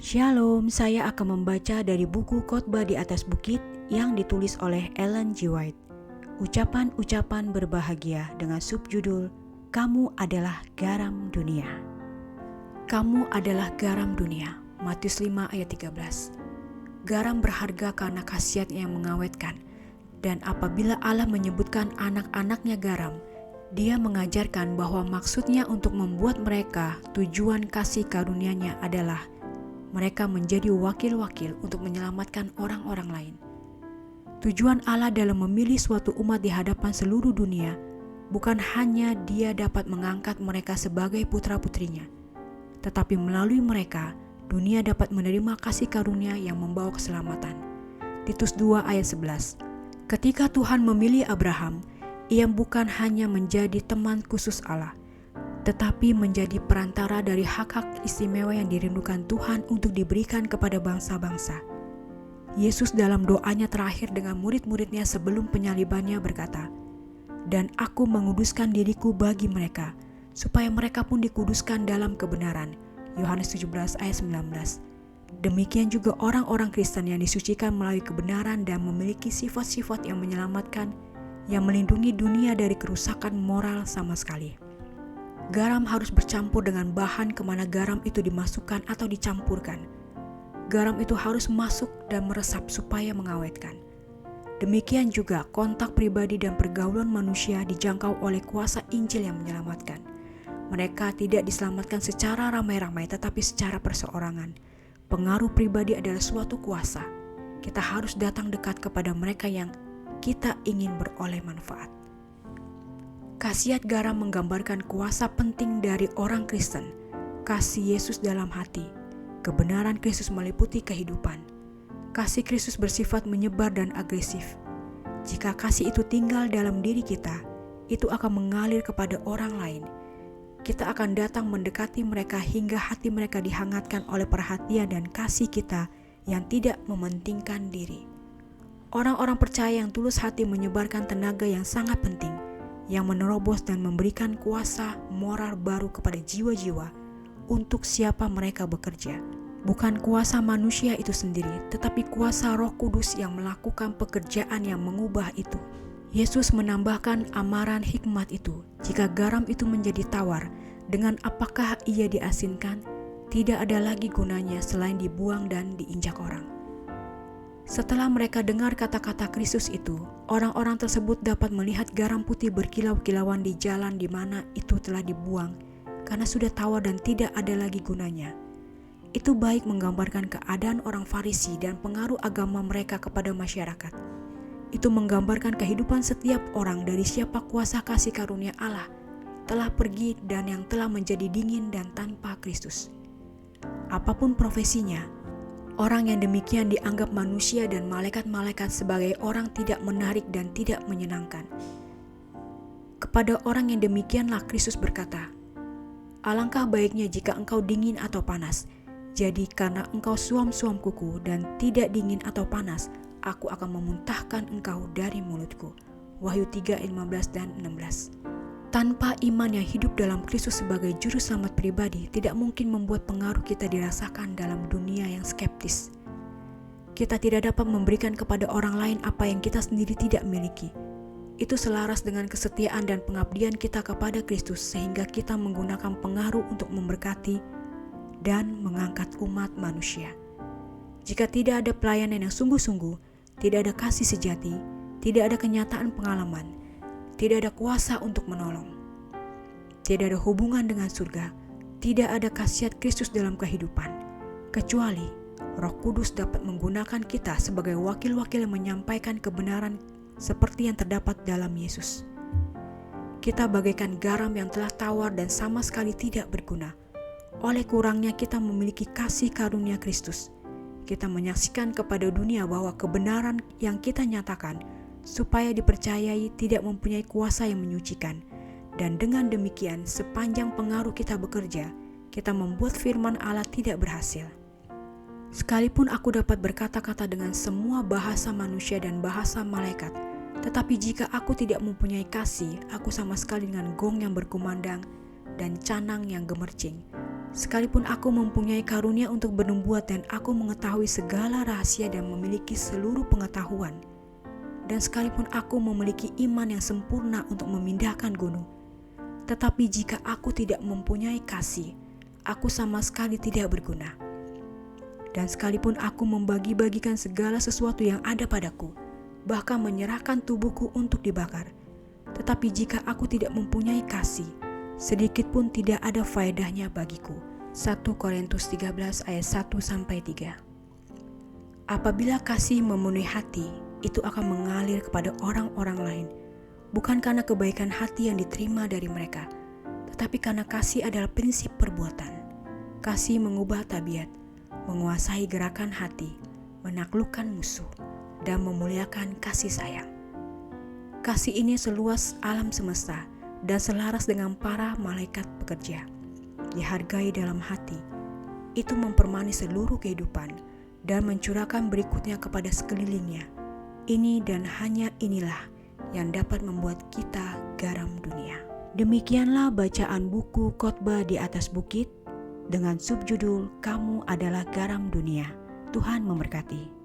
Shalom, saya akan membaca dari buku Khotbah di atas Bukit yang ditulis oleh Ellen G. White. Ucapan-ucapan berbahagia dengan subjudul Kamu adalah garam dunia. Kamu adalah garam dunia. Matius 5 ayat 13. Garam berharga karena khasiatnya yang mengawetkan. Dan apabila Allah menyebutkan anak-anaknya garam, Dia mengajarkan bahwa maksudnya untuk membuat mereka tujuan kasih karunia-Nya adalah mereka menjadi wakil-wakil untuk menyelamatkan orang-orang lain. Tujuan Allah dalam memilih suatu umat di hadapan seluruh dunia bukan hanya Dia dapat mengangkat mereka sebagai putra-putrinya, tetapi melalui mereka, dunia dapat menerima kasih karunia yang membawa keselamatan. Titus 2 ayat 11. Ketika Tuhan memilih Abraham, Ia bukan hanya menjadi teman khusus Allah, tetapi menjadi perantara dari hak-hak istimewa yang dirindukan Tuhan untuk diberikan kepada bangsa-bangsa. Yesus dalam doanya terakhir dengan murid-muridnya sebelum penyalibannya berkata, "Dan aku menguduskan diriku bagi mereka, supaya mereka pun dikuduskan dalam kebenaran." Yohanes 17 ayat 19. Demikian juga orang-orang Kristen yang disucikan melalui kebenaran dan memiliki sifat-sifat yang menyelamatkan, yang melindungi dunia dari kerusakan moral sama sekali. Garam harus bercampur dengan bahan kemana garam itu dimasukkan atau dicampurkan. Garam itu harus masuk dan meresap supaya mengawetkan. Demikian juga kontak pribadi dan pergaulan manusia dijangkau oleh kuasa Injil yang menyelamatkan. Mereka tidak diselamatkan secara ramai-ramai tetapi secara perseorangan. Pengaruh pribadi adalah suatu kuasa. Kita harus datang dekat kepada mereka yang kita ingin beroleh manfaat. Khasiat garam menggambarkan kuasa penting dari orang Kristen, kasih Yesus dalam hati, kebenaran Kristus meliputi kehidupan. Kasih Kristus bersifat menyebar dan agresif. Jika kasih itu tinggal dalam diri kita, itu akan mengalir kepada orang lain. Kita akan datang mendekati mereka hingga hati mereka dihangatkan oleh perhatian dan kasih kita yang tidak mementingkan diri. Orang-orang percaya yang tulus hati menyebarkan tenaga yang sangat penting, yang menerobos dan memberikan kuasa moral baru kepada jiwa-jiwa untuk siapa mereka bekerja. Bukan kuasa manusia itu sendiri, tetapi kuasa Roh Kudus yang melakukan pekerjaan yang mengubah itu. Yesus menambahkan amaran hikmat itu, jika garam itu menjadi tawar, dengan apakah ia diasinkan, tidak ada lagi gunanya selain dibuang dan diinjak orang. Setelah mereka dengar kata-kata Kristus itu, orang-orang tersebut dapat melihat garam putih berkilau-kilauan di jalan di mana itu telah dibuang, karena sudah tawar dan tidak ada lagi gunanya. Itu baik menggambarkan keadaan orang Farisi dan pengaruh agama mereka kepada masyarakat. Itu menggambarkan kehidupan setiap orang dari siapa kuasa kasih karunia Allah telah pergi dan yang telah menjadi dingin dan tanpa Kristus. Apapun profesinya, orang yang demikian dianggap manusia dan malaikat-malaikat sebagai orang tidak menarik dan tidak menyenangkan. Kepada orang yang demikianlah Kristus berkata, "Alangkah baiknya jika engkau dingin atau panas. Jadi karena engkau suam-suam kuku dan tidak dingin atau panas, aku akan memuntahkan engkau dari mulutku." Wahyu 3 ayat 15 dan 16. Tanpa iman yang hidup dalam Kristus sebagai juru selamat pribadi, tidak mungkin membuat pengaruh kita dirasakan dalam dunia yang skeptis. Kita tidak dapat memberikan kepada orang lain apa yang kita sendiri tidak miliki. Itu selaras dengan kesetiaan dan pengabdian kita kepada Kristus, sehingga kita menggunakan pengaruh untuk memberkati dan mengangkat umat manusia. Jika tidak ada pelayanan yang sungguh-sungguh, tidak ada kasih sejati, tidak ada kenyataan pengalaman, tidak ada kuasa untuk menolong, tidak ada hubungan dengan surga, tidak ada khasiat Kristus dalam kehidupan, kecuali Roh Kudus dapat menggunakan kita sebagai wakil-wakil yang menyampaikan kebenaran seperti yang terdapat dalam Yesus. Kita bagaikan garam yang telah tawar dan sama sekali tidak berguna. Oleh kurangnya kita memiliki kasih karunia Kristus. Kita menyaksikan kepada dunia bahwa kebenaran yang kita nyatakan supaya dipercayai tidak mempunyai kuasa yang menyucikan. Dan dengan demikian, sepanjang pengaruh kita bekerja, kita membuat firman Allah tidak berhasil. Sekalipun aku dapat berkata-kata dengan semua bahasa manusia dan bahasa malaikat, tetapi jika aku tidak mempunyai kasih, aku sama sekali dengan gong yang berkumandang dan canang yang gemercing. Sekalipun aku mempunyai karunia untuk bernubuat dan aku mengetahui segala rahasia dan memiliki seluruh pengetahuan, dan sekalipun aku memiliki iman yang sempurna untuk memindahkan gunung, tetapi jika aku tidak mempunyai kasih, aku sama sekali tidak berguna. Dan sekalipun aku membagi-bagikan segala sesuatu yang ada padaku, bahkan menyerahkan tubuhku untuk dibakar, tetapi jika aku tidak mempunyai kasih, sedikit pun tidak ada faedahnya bagiku. 1 Korintus 13 ayat 1-3. Apabila kasih memenuhi hati, itu akan mengalir kepada orang-orang lain, bukan karena kebaikan hati yang diterima dari mereka, tetapi karena kasih adalah prinsip perbuatan. Kasih mengubah tabiat, menguasai gerakan hati, menaklukkan musuh, dan memuliakan kasih sayang. Kasih ini seluas alam semesta dan selaras dengan para malaikat pekerja. Dihargai dalam hati, itu mempermani seluruh kehidupan dan mencurahkan berikutnya kepada sekelilingnya. Ini dan hanya inilah yang dapat membuat kita garam dunia. Demikianlah bacaan buku Khotbah di Atas Bukit dengan subjudul Kamu Adalah Garam Dunia. Tuhan memberkati.